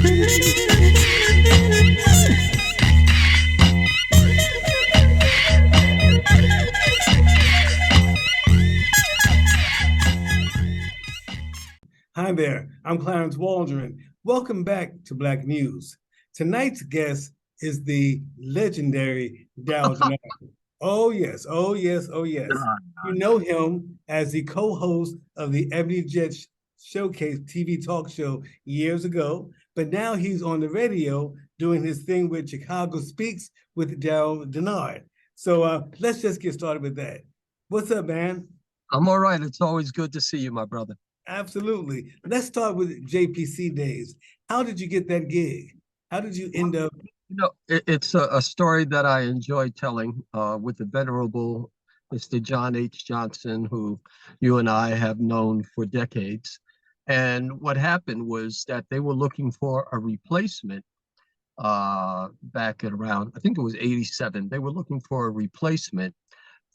Hi there, I'm Clarence Waldron. Welcome back to Black Muse. Tonight's guest is the legendary Darryl Dennard. Oh yes, oh yes, oh yes. You know him as the co-host of the Ebony Jet Showcase TV talk show years ago, but now he's on the radio doing his thing with Chicago Speaks with Darryl Dennard. So let's just get started with that. What's up, man? I'm all right. It's always good to see you, my brother. Absolutely. Let's start with JPC days. How did you get that gig? How did you end up? You know, it's a story that I enjoy telling with the venerable Mr. John H. Johnson, who you and I have known for decades. And what happened was that they were looking for a replacement back at around, I think it was 87. They were looking for a replacement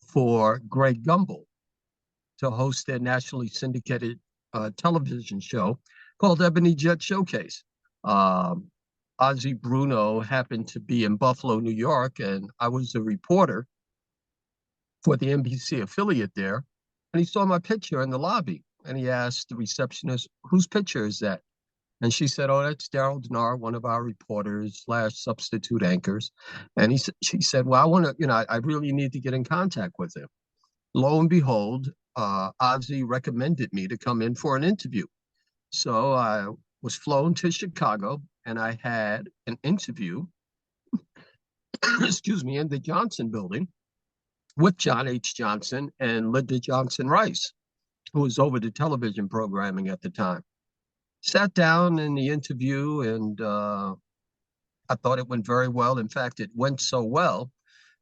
for Greg Gumbel to host their nationally syndicated television show called Ebony Jet Showcase. Ozzie Bruno happened to be in Buffalo, New York, and I was a reporter for the NBC affiliate there. And he saw my picture in the lobby, and he asked the receptionist, "Whose picture is that?" And she said, "Oh, that's Darryl Dennard, one of our reporters / substitute anchors." And she said, "Well, I want to, I really need to get in contact with him." Lo and behold, Ozzie recommended me to come in for an interview. So I was flown to Chicago, and I had an interview, excuse me, in the Johnson building with John H. Johnson and Linda Johnson Rice, who was over the television programming at the time. Sat down in the interview, and I thought it went very well. In fact, it went so well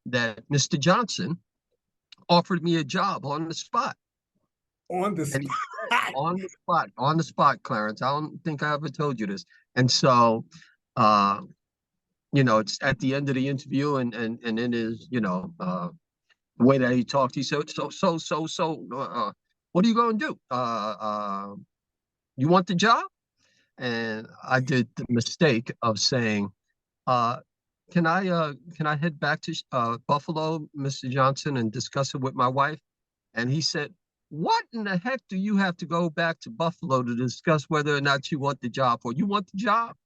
that Mr. Johnson offered me a job on the spot. On the spot? On the spot, Clarence. I don't think I ever told you this. And so, it's at the end of the interview, and in his, the way that he talked, he said, so, what are you going to do? You want the job? And I did the mistake of saying, can I head back to Buffalo, Mr. Johnson, and discuss it with my wife? And he said, "What in the heck do you have to go back to Buffalo to discuss whether or not you want the job for? You want the job?"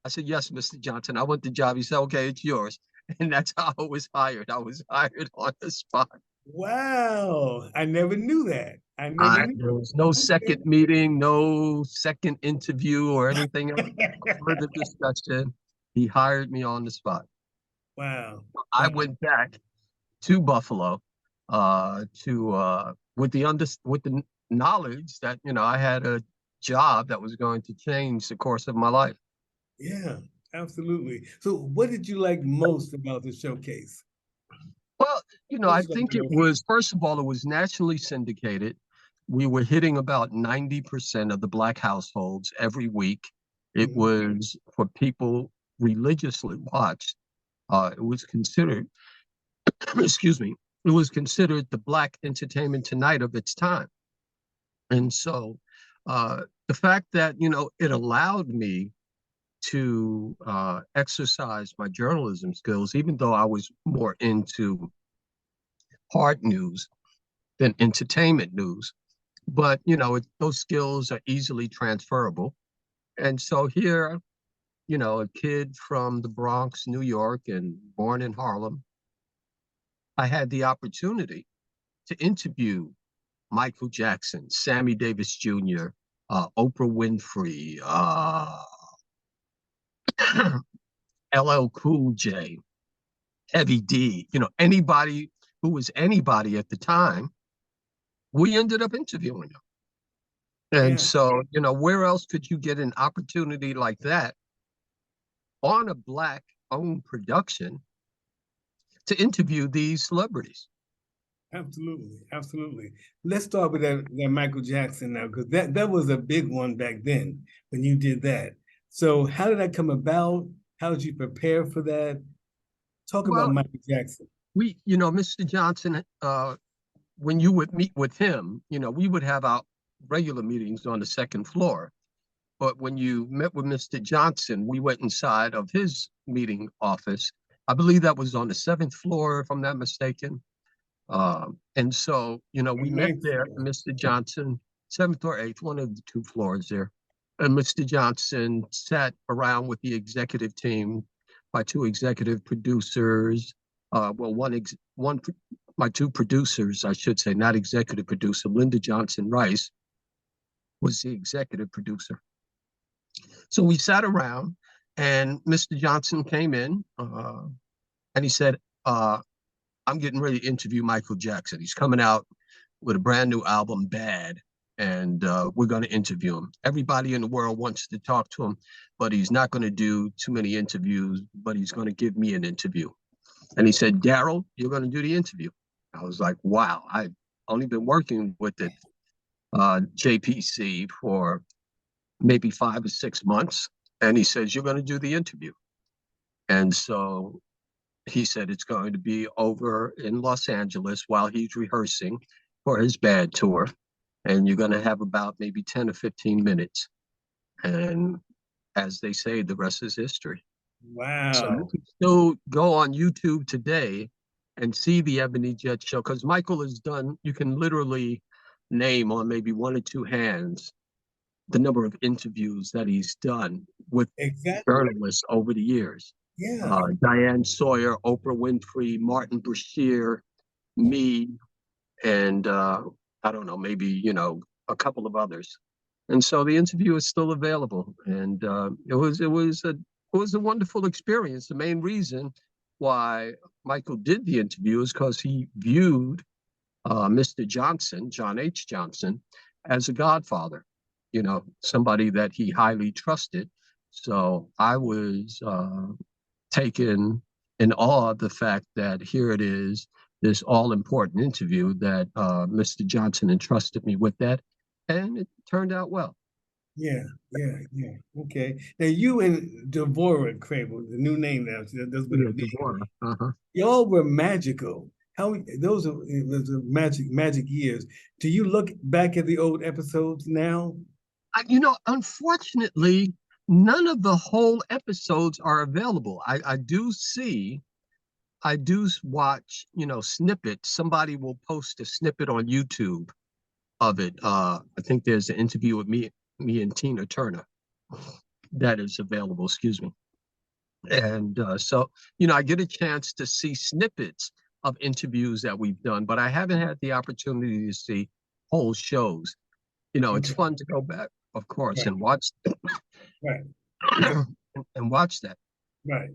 I said, "Yes, Mr. Johnson, I want the job." He said, "Okay, it's yours." And that's how I was hired. I was hired on the spot. Wow. I never knew that. There was no second meeting, no second interview or anything else. Further discussion. He hired me on the spot. Wow. I went back to Buffalo with the knowledge that I had a job that was going to change the course of my life. Yeah, absolutely. So what did you like most about the showcase? Well, I think it was, first of all, it was nationally syndicated. We were hitting about 90% of the Black households every week. It was for people religiously watched. It was considered, excuse me, it was considered the Black Entertainment Tonight of its time. And so the fact that, it allowed me to exercise my journalism skills, even though I was more into hard news than entertainment news. But, those skills are easily transferable. And so here, a kid from the Bronx, New York, and born in Harlem, I had the opportunity to interview Michael Jackson, Sammy Davis Jr., Oprah Winfrey, LL Cool J, Heavy D, anybody who was anybody at the time, we ended up interviewing them. And so, where else could you get an opportunity like that on a Black-owned production to interview these celebrities? Absolutely, absolutely. Let's start with that Michael Jackson now, because that was a big one back then when you did that. So how did that come about? How did you prepare for that? Talk about Michael Jackson. Mr. Johnson, when you would meet with him, we would have our regular meetings on the second floor. But when you met with Mr. Johnson, we went inside of his meeting office. I believe that was on the 7th floor, if I'm not mistaken. And so, we met there, Mr. Johnson, 7th or 8th, one of the 2 floors there. And Mr. Johnson sat around with the executive team, my 2 executive producers, my 2 producers, I should say, not executive producer, Linda Johnson Rice was the executive producer. So we sat around, and Mr. Johnson came in, and he said, I'm getting ready to interview Michael Jackson. He's coming out with a brand new album, Bad, and we're going to interview him. Everybody in the world wants to talk to him, but he's not going to do too many interviews, but he's going to give me an interview. And he said, Darryl, you're going to do the interview. I was like, wow, I've only been working with the JPC for maybe 5 or 6 months. And he says, you're going to do the interview. And so he said it's going to be over in Los Angeles while he's rehearsing for his Bad tour. And you're going to have about maybe 10 or 15 minutes. And as they say, the rest is history. Wow. So you can still go on YouTube today and see the Ebony Jet show, because Michael has done, you can literally name on maybe 1 or 2 hands the number of interviews that he's done with journalists over the years. Yeah. Diane Sawyer, Oprah Winfrey, Martin Bashir, me, and I don't know, maybe, a couple of others. And so the interview is still available. And it was a wonderful experience. The main reason why Michael did the interview is because he viewed Mr. Johnson, John H. Johnson, as a godfather, somebody that he highly trusted. So I was taken in awe of the fact that here it is, this all-important interview that Mr. Johnson entrusted me with that, and it turned out well. Yeah. Okay. Now you and Devorah Crable, the new name now. That's what it means. Y'all were magical. Those are magic years. Do you look back at the old episodes now? Unfortunately, none of the whole episodes are available. I do watch, snippets. Somebody will post a snippet on YouTube of it. I think there's an interview with me and Tina Turner that is available, excuse me. And so, I get a chance to see snippets of interviews that we've done, but I haven't had the opportunity to see whole shows. It's fun to go back, of course, and watch them. Right. and watch that. Right.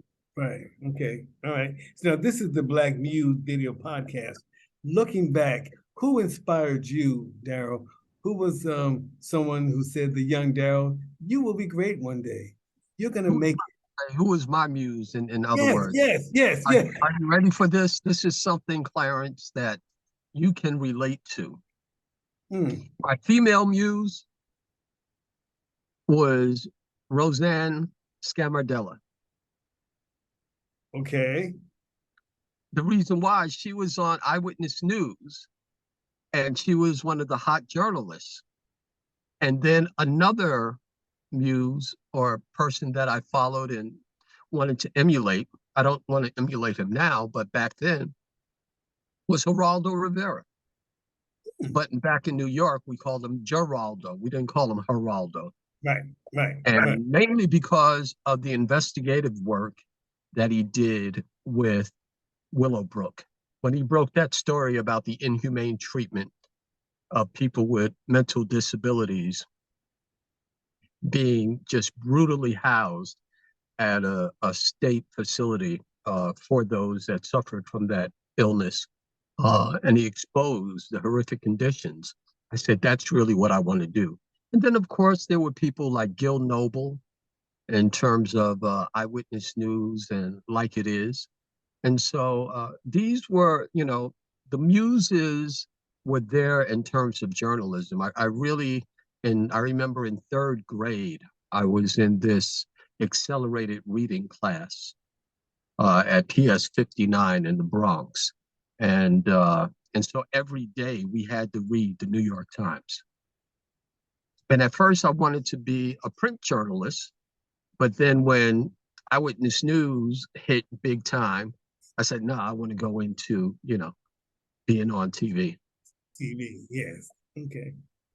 Okay. All right. So now this is the Black Muse video podcast. Looking back, who inspired you, Darryl? Who was someone who said, the young Darryl, you will be great one day. You're going to make it. Who was my muse, in other words? Yes. Are you ready for this? This is something, Clarence, that you can relate to. My female muse was Roseanne Scamardella. Okay. The reason why, she was on Eyewitness News, and she was one of the hot journalists. And then another muse or person that I followed and wanted to emulate, I don't want to emulate him now, but back then, was Geraldo Rivera. But back in New York, we called him Geraldo. We didn't call him Geraldo. Right. And mainly because of the investigative work that he did with Willowbrook. When he broke that story about the inhumane treatment of people with mental disabilities being just brutally housed at a state facility for those that suffered from that illness. And he exposed the horrific conditions. I said, that's really what I want to do. And then, of course, there were people like Gil Noble in terms of Eyewitness News and Like It Is. And so these were, the muses were there in terms of journalism. I remember in 3rd grade, I was in this accelerated reading class at PS 59 in the Bronx. And so every day we had to read the New York Times. And at first I wanted to be a print journalist, but then when Eyewitness News hit big time, I said, no, I want to go into, being on TV. TV, yes. Okay.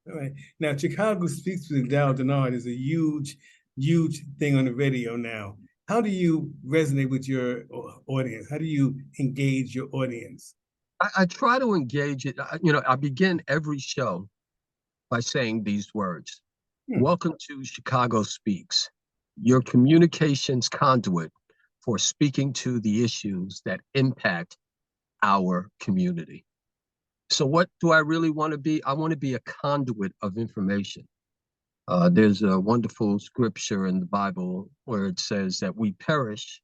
All right. Now, Chicago Speaks with Darryl Dennard is a huge, huge thing on the radio now. How do you resonate with your audience? How do you engage your audience? I try to engage it. I begin every show by saying these words. Welcome to Chicago Speaks, your communications conduit for speaking to the issues that impact our community. So what do I really want to be? I want to be a conduit of information. There's a wonderful scripture in the Bible where it says that we perish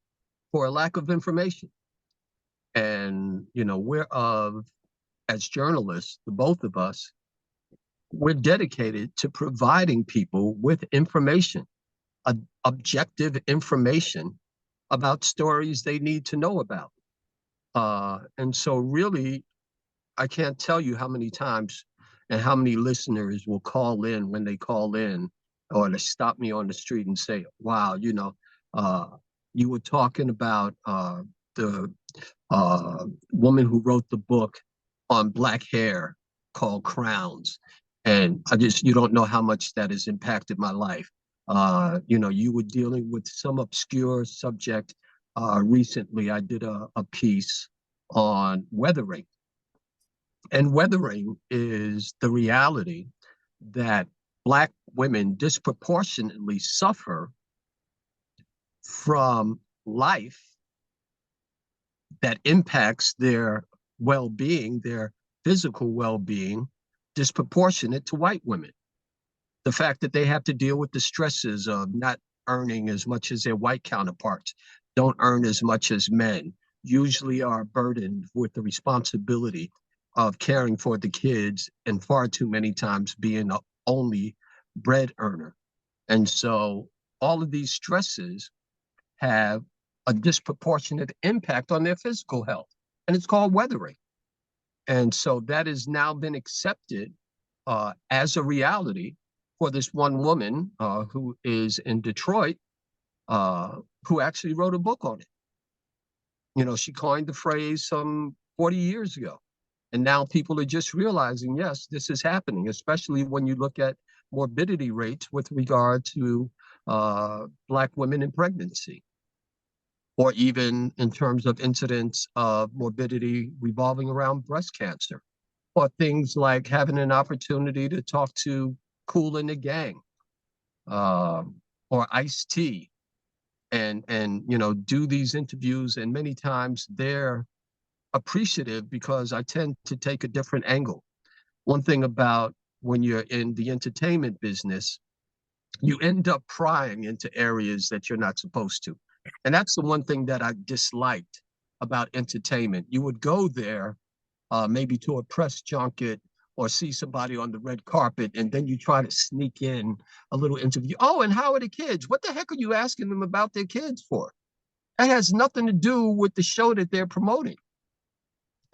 for a lack of information. And, as journalists, the both of us, we're dedicated to providing people with information, objective information about stories they need to know about. And so really, I can't tell you how many times and how many listeners will call in when they call in, or to stop me on the street and say, wow, you were talking about the woman who wrote the book on Black hair called Crowns. And you don't know how much that has impacted my life. You were dealing with some obscure subject. Recently, I did a piece on weathering. And weathering is the reality that Black women disproportionately suffer from life that impacts their well-being, their physical well-being, disproportionate to white women. The fact that they have to deal with the stresses of not earning as much as their white counterparts, don't earn as much as men, usually are burdened with the responsibility of caring for the kids and far too many times being the only bread earner. And so all of these stresses have a disproportionate impact on their physical health, and it's called weathering. And so that has now been accepted as a reality for this one woman who is in Detroit, who actually wrote a book on it. She coined the phrase some 40 years ago. And now people are just realizing, yes, this is happening, especially when you look at morbidity rates with regard to Black women in pregnancy, or even in terms of incidents of morbidity revolving around breast cancer, or things like having an opportunity to talk to Kool and the Gang, or Ice-T, and do these interviews. And many times they're appreciative because I tend to take a different angle. One thing about when you're in the entertainment business, you end up prying into areas that you're not supposed to. And that's the one thing that I disliked about entertainment. You would go there, maybe to a press junket or see somebody on the red carpet, and then you try to sneak in a little interview. Oh, and how are the kids? What the heck are you asking them about their kids for? That has nothing to do with the show that they're promoting.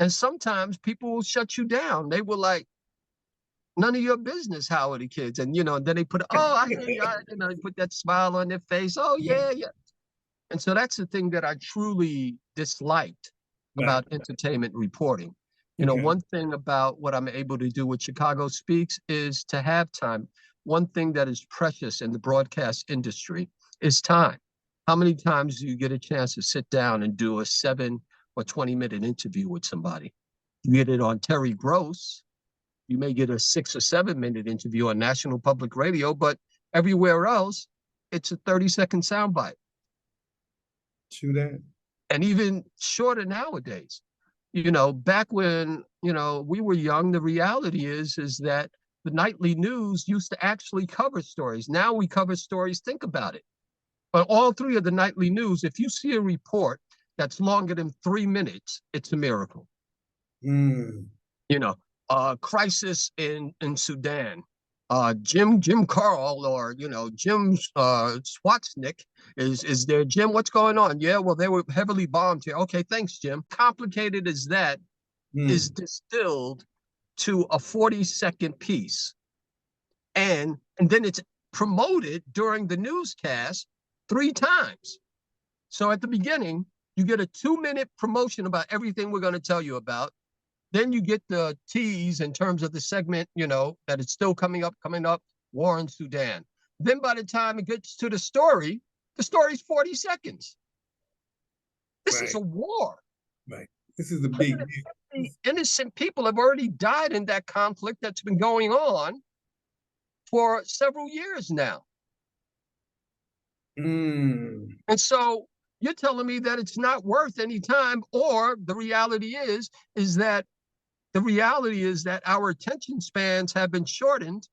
And sometimes people will shut you down. They were like, none of your business, how are the kids? And, then they put, oh, I hear you, they put that smile on their face. Oh, yeah. And so that's the thing that I truly disliked about entertainment reporting. One thing about what I'm able to do with Chicago Speaks is to have time. One thing that is precious in the broadcast industry is time. How many times do you get a chance to sit down and do a 7 or 20-minute interview with somebody? You get it on Terry Gross. You may get a 6 or 7-minute interview on National Public Radio, but everywhere else, it's a 30-second soundbite. True that. And even shorter nowadays. Back when, we were young, the reality is that the nightly news used to actually cover stories. Now we cover stories, think about it. But all 3 of the nightly news, if you see a report that's longer than 3 minutes, it's a miracle. Crisis in Sudan. Jim Carl or Jim Schwartznick is there. Jim, what's going on? Yeah, well, they were heavily bombed here. Okay, thanks, Jim. Complicated as that is distilled to a 40-second piece. And then it's promoted during the newscast 3 times. So at the beginning, you get a 2-minute promotion about everything we're going to tell you about. Then you get the tease in terms of the segment, that it's still coming up, war in Sudan. Then by the time it gets to the story's 40 seconds. This is a war. Right. This is a big deal. Innocent people have already died in that conflict that's been going on for several years now. And so you're telling me that it's not worth any time, or the reality is that our attention spans have been shortened,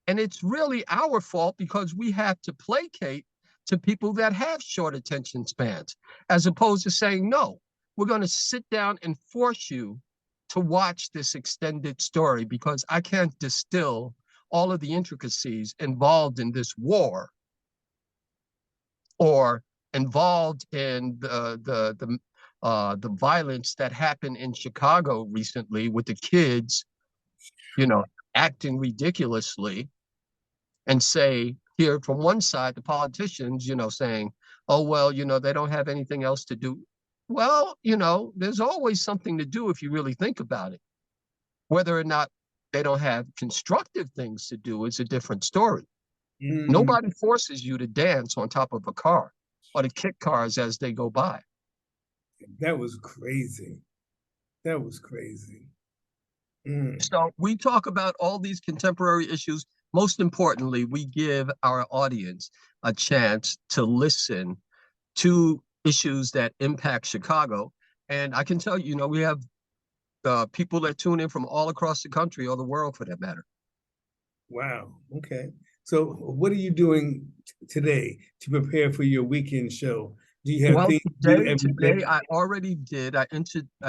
and it's really our fault because we have to placate to people that have short attention spans, as opposed to saying, no, we're going to sit down and force you to watch this extended story because I can't distill all of the intricacies involved in this war or involved in the violence that happened in Chicago recently with the kids, acting ridiculously, and say, here from one side, the politicians, saying, oh, well, they don't have anything else to do. Well, there's always something to do if you really think about it. Whether or not they don't have constructive things to do is a different story. Nobody forces you to dance on top of a car or to kick cars as they go by. That was crazy. That was crazy. So we talk about all these contemporary issues. Most importantly, we give our audience a chance to listen to issues that impact Chicago. And I can tell you, we have people that tune in from all across the country or the world for that matter. Wow. Okay. So what are you doing today to prepare for your weekend show? Do you have things today I already did. I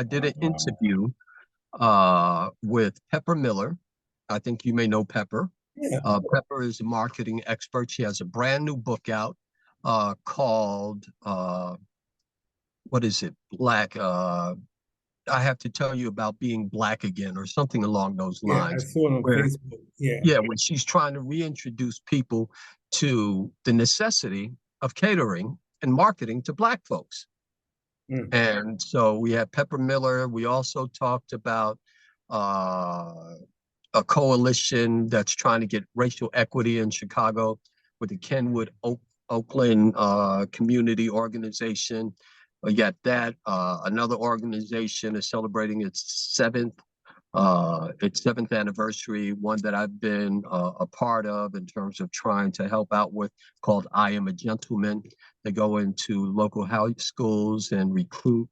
did an interview with Pepper Miller. I think you may know Pepper. Yeah. Pepper is a marketing expert. She has a brand new book out called, what is it? Black. I have to tell you about being black again or something along those lines. I saw it on Facebook. Yeah, when she's trying to reintroduce people to the necessity of catering and marketing to Black folks. And so we had Pepper Miller. We also talked about a coalition that's trying to get racial equity in Chicago with the Kenwood Oakland Community Organization. We got that. Another organization is celebrating its seventh anniversary, one that I've been a part of in terms of trying to help out with, called I Am a Gentleman. They go into local high schools and recruit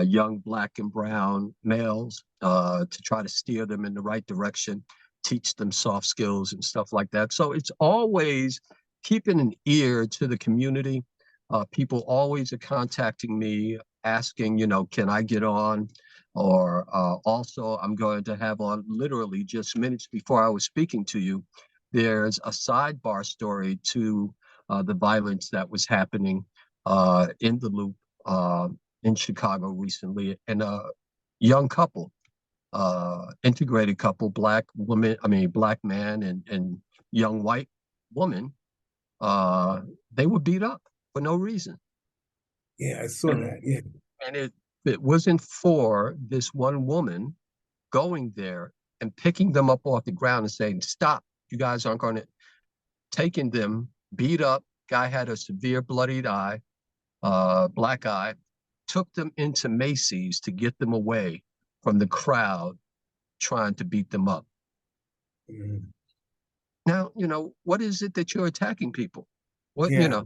young Black and brown males to try to steer them in the right direction, teach them soft skills and stuff like that. So it's always keeping an ear to the community. People always are contacting me asking, can I get on? Or also, I'm going to have on, literally just minutes before I was speaking to you, there's a sidebar story to the violence that was happening in the Loop in Chicago recently. And a young couple, integrated couple, Black man and young white woman, they were beat up for no reason. Yeah, I saw that. Yeah. And it wasn't for this one woman going there and picking them up off the ground and saying, stop, you guys aren't going to, taking them, beat up, guy had a severe bloodied eye, black eye, took them into Macy's to get them away from the crowd trying to beat them up. Now, what is it that you're attacking people? And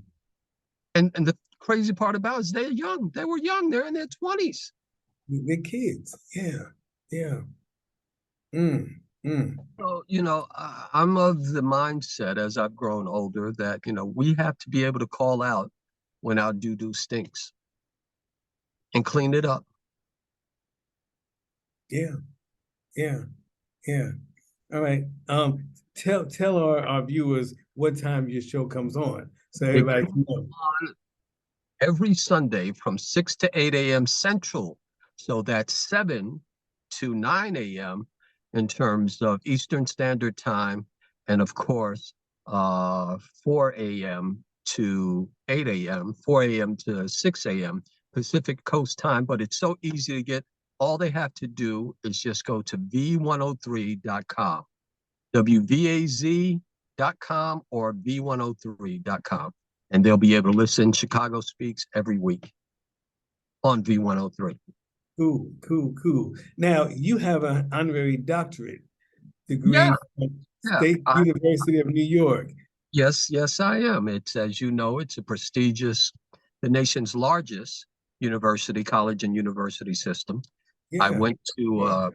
the crazy part about it is they're young. They were young. They're in their 20s. They're kids. Yeah. So, I'm of the mindset as I've grown older that, we have to be able to call out when our doo-doo stinks and clean it up. Yeah. All right. Tell our viewers what time your show comes on, so everybody can know. Every Sunday from 6 to 8 a.m. Central. So that's 7 to 9 a.m. in terms of Eastern Standard Time. And of course, 4 a.m. to 8 a.m., 4 a.m. to 6 a.m. Pacific Coast time, but it's so easy to get. All they have to do is just go to v103.com, wvaz.com or v103.com, and they'll be able to listen. Chicago Speaks every week on V103. Cool, cool, cool. Now, you have an honorary doctorate degree Yeah, from yeah. State University of New York. Yes, I am. It's, as you know, it's a prestigious, the nation's largest university, college and university system. I Yeah. went to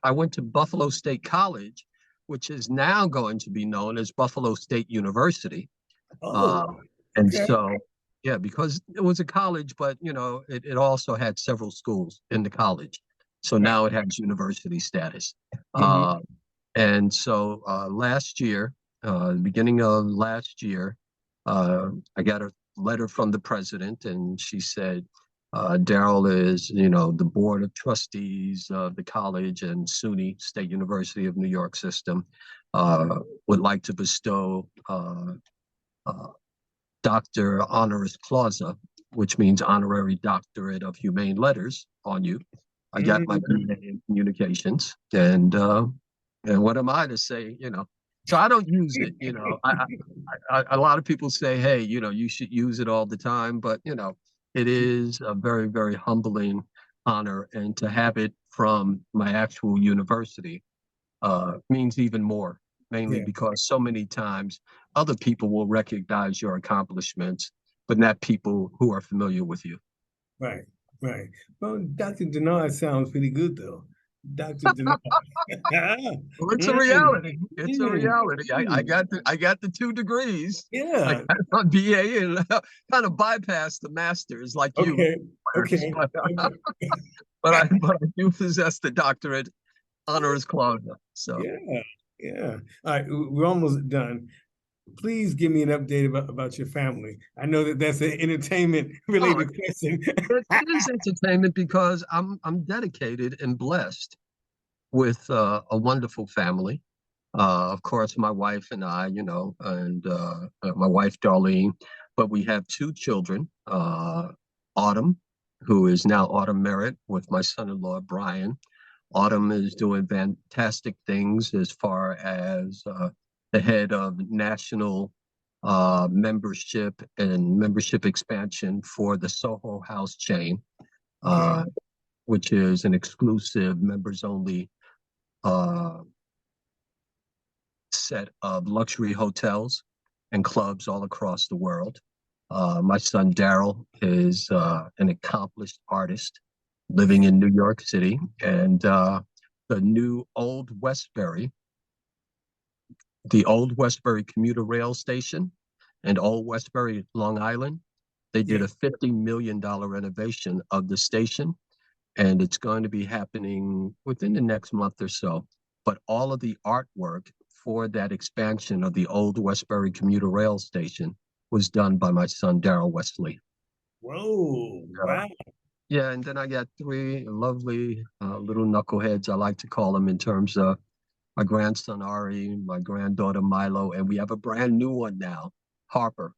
I went to Buffalo State College, which is now going to be known as Buffalo State University. Oh, And okay. so, yeah, because it was a college, but it also had several schools in the college. So Right. now it has university status. Mhm. And so last year, the beginning of last year, I got a letter from the president, and she said, Darryl is, the board of trustees of the college and SUNY State University of New York system would like to bestow uh, Dr. Honoris Clausa, which means honorary doctorate of humane letters, on you. I got my BA in communications, and what am I to say? So I don't use it. A lot of people say, hey, you should use it all the time, but it is a very, very humbling honor, and to have it from my actual university means even more, mainly Yeah. because so many times other people will recognize your accomplishments, but not people who are familiar with you. Right. Right. Well, Dr. Dennard sounds pretty good, though. Dr. Dennard. Well, it's a Mm, reality. It's a mm, reality. I mm. got the 2 degrees. I Yeah. got my BA and kind of bypassed the masters like you. Okay. Okay. But, Okay. but I do possess the doctorate honoris causa. So Yeah. Yeah. All right. We're almost done. Please give me an update about your family. I know that that's an entertainment oh, related question. it is entertainment because I'm dedicated and blessed with a wonderful family. Of course, my wife and I, and my wife Darlene, but we have 2 children. Autumn, who is now Autumn Merritt, with my son-in-law Brian. Autumn is doing fantastic things as far as the head of national membership and membership expansion for the Soho House chain, Okay. uh, which is an exclusive members-only uh, set of luxury hotels and clubs all across the world. My son Darryl is an accomplished artist living in New York City, and the new the Old Westbury commuter rail station and Old Westbury, Long Island, they did Yeah. a $50 million renovation of the station, and it's going to be happening within the next month or so. But all of the artwork for that expansion of the Old Westbury commuter rail station was done by my son, Darryl Wesley. Whoa. Wow. Yeah, and then I got 3 lovely little knuckleheads, I like to call them, in terms of my grandson Ari, my granddaughter Milo, and we have a brand new one now, Harper.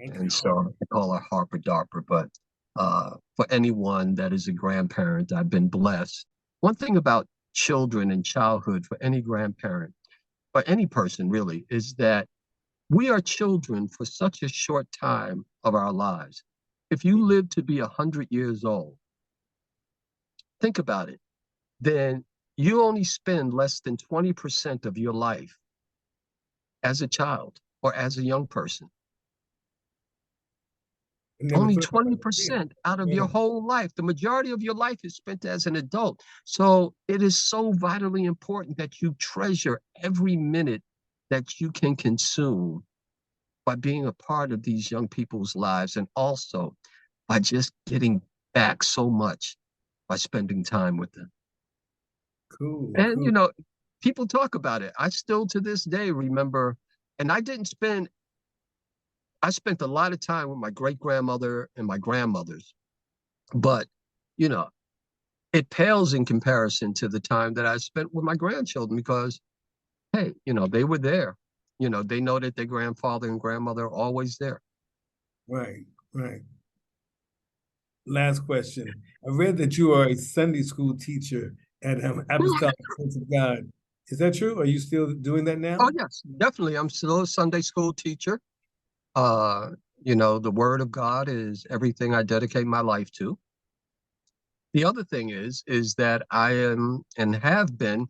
Okay. And so I call her Harper Darper. But for anyone that is a grandparent, I've been blessed. One thing about children and childhood for any grandparent, or any person really, is that we are children for such a short time of our lives. If you live to be 100 years old, think about it, then you only spend less than 20% of your life as a child or as a young person. Never Only thought about it. 20% out of Yeah. your whole life. The majority of your life is spent as an adult. So it is so vitally important that you treasure every minute that you can consume by being a part of these young people's lives, and also by just getting back so much by spending time with them. Cool. And, Cool. people talk about it. I still to this day remember, and I spent a lot of time with my great grandmother and my grandmothers, but, you know, it pales in comparison to the time that I spent with my grandchildren, because hey, they were there. They know that their grandfather and grandmother are always there. Right, right. Last question. I read that you are a Sunday school teacher at Apostolic Church of God. Is that true? Are you still doing that now? Oh, yes, definitely. I'm still a Sunday school teacher. The Word of God is everything I dedicate my life to. The other thing is that I am and have been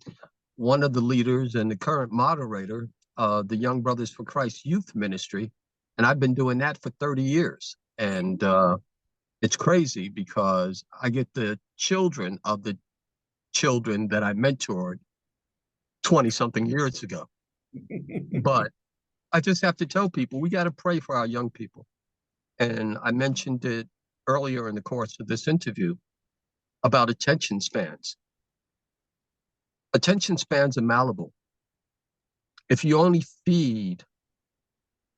one of the leaders and the current moderator of the Young Brothers for Christ Youth Ministry, and I've been doing that for 30 years. And it's crazy because I get the children of the children that I mentored 20-something years ago. But I just have to tell people, we got to pray for our young people. And I mentioned it earlier in the course of this interview about attention spans. Attention spans are malleable. If you only feed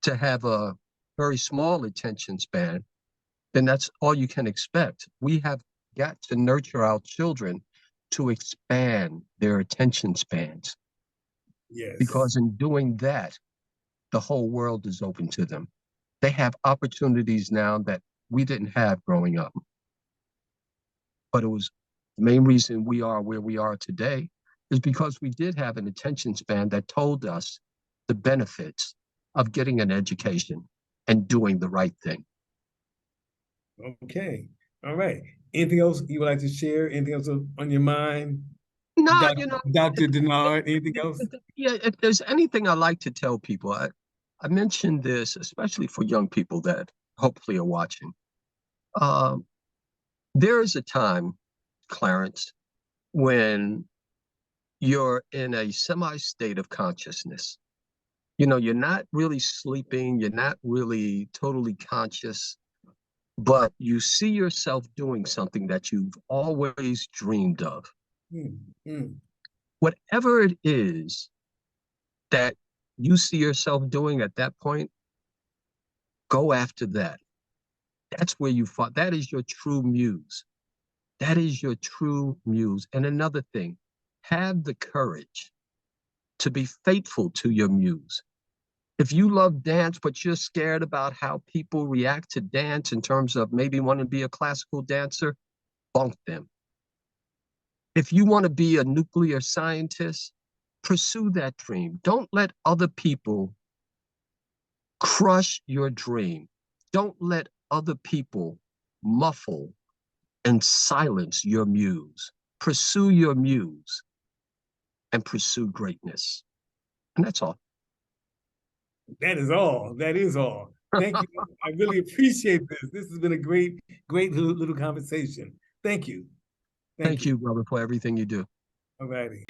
to have a very small attention span, then that's all you can expect. We have got to nurture our children to expand their attention spans. Yes. Because in doing that, the whole world is open to them. They have opportunities now that we didn't have growing up. But it was the main reason we are where we are today is because we did have an attention span that told us the benefits of getting an education and doing the right thing. Okay. All right. Anything else you would like to share? Anything else on your mind? No, Dr. Dennard, anything else? Yeah, if there's anything I like to tell people, I mentioned this, especially for young people that hopefully are watching. There is a time, Clarence, when you're in a semi-state of consciousness. You're not really sleeping, you're not really totally conscious, but you see yourself doing something that you've always dreamed of. Whatever it is that you see yourself doing at that point, go after that. That's where you fought. That is your true muse. That is your true muse. And another thing, have the courage to be faithful to your muse. If you love dance, but you're scared about how people react to dance in terms of maybe wanting to be a classical dancer, bunk them. If you want to be a nuclear scientist, pursue that dream. Don't let other people crush your dream. Don't let other people muffle and silence your muse. Pursue your muse and pursue greatness. And that's all. That is all. That is all. Thank you. I really appreciate this. This has been a great little conversation. Thank you. Thank you, brother, for everything you do. All righty.